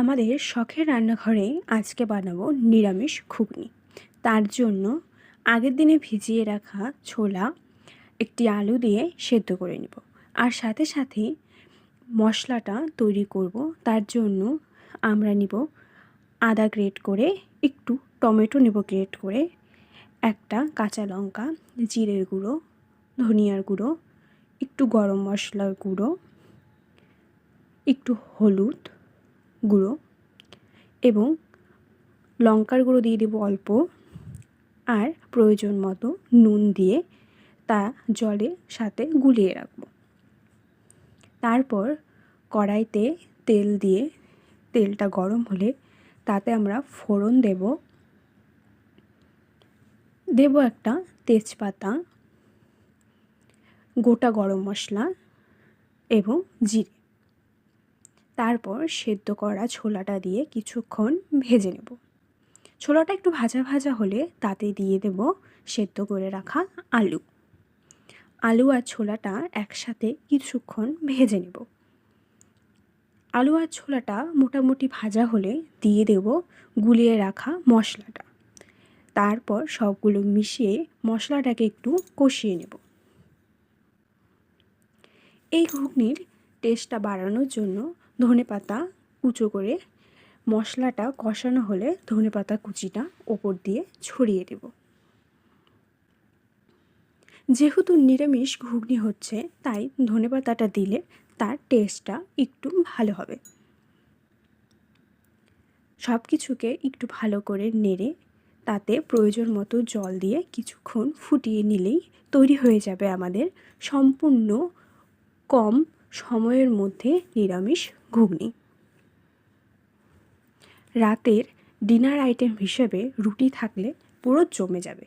আমাদের শখের রান্নাঘরে আজকে বানাবো নিরামিষ ঘুগনি। তার জন্য আগের দিনে ভিজিয়ে রাখা ছোলা একটি আলু দিয়ে সেদ্ধ করে নেব। আর সাথে সাথে মশলাটা তৈরি করব। তার জন্য আমরা নিব আদা গ্রেট করে, একটু টমেটো নেব গ্রেট করে, একটা কাঁচা লঙ্কা, জিরের গুঁড়ো, ধনিয়ার গুঁড়ো, একটু গরম মশলার গুঁড়ো, একটু হলুদ গুঁড়ো এবং লঙ্কার গুঁড়ো দিয়ে দেবো অল্প, আর প্রয়োজন মতো নুন দিয়ে তা জলের সাথে গুলিয়ে রাখব। তারপর কড়াইতে তেল দিয়ে তেলটা গরম হলে তাতে আমরা ফোড়ন দেব একটা তেজপাতা, গোটা গরম মশলা এবং জিরে। তারপর সেদ্ধ করা ছোলাটা দিয়ে কিছুক্ষণ ভেজে নেব। ছোলাটা একটু ভাজা ভাজা হলে তাতে দিয়ে দেব সেদ্ধ করে রাখা আলু। আলু আর ছোলাটা একসাথে কিছুক্ষণ ভেজে নেব। আলু আর ছোলাটা মোটামুটি ভাজা হলে দিয়ে দেব গুলিয়ে রাখা মশলাটা। তারপর সবগুলো মিশিয়ে মশলাটাকে একটু কষিয়ে নেব। এই ঘুগনির টেস্টটা বাড়ানোর জন্য ধনেপাতা কুচো করে মশলাটা কষানো হলে ধনেপাতা কুচিটা ওপর দিয়ে ছড়িয়ে দেব। যেহেতু নিরামিষ ঘুগনি হচ্ছে, তাই ধনেপাতাটা দিলে তার টেস্টটা একটু ভালো হবে। সব কিছুকে একটু ভালো করে নেড়ে তাতে প্রয়োজন মতো জল দিয়ে কিছুক্ষণ ফুটিয়ে নিলেই তৈরি হয়ে যাবে আমাদের সম্পূর্ণ কম সময়ের মধ্যে নিরামিষ ঘুগনি। রাতের ডিনার আইটেম হিসেবে রুটি থাকলে পুরো জমে যাবে।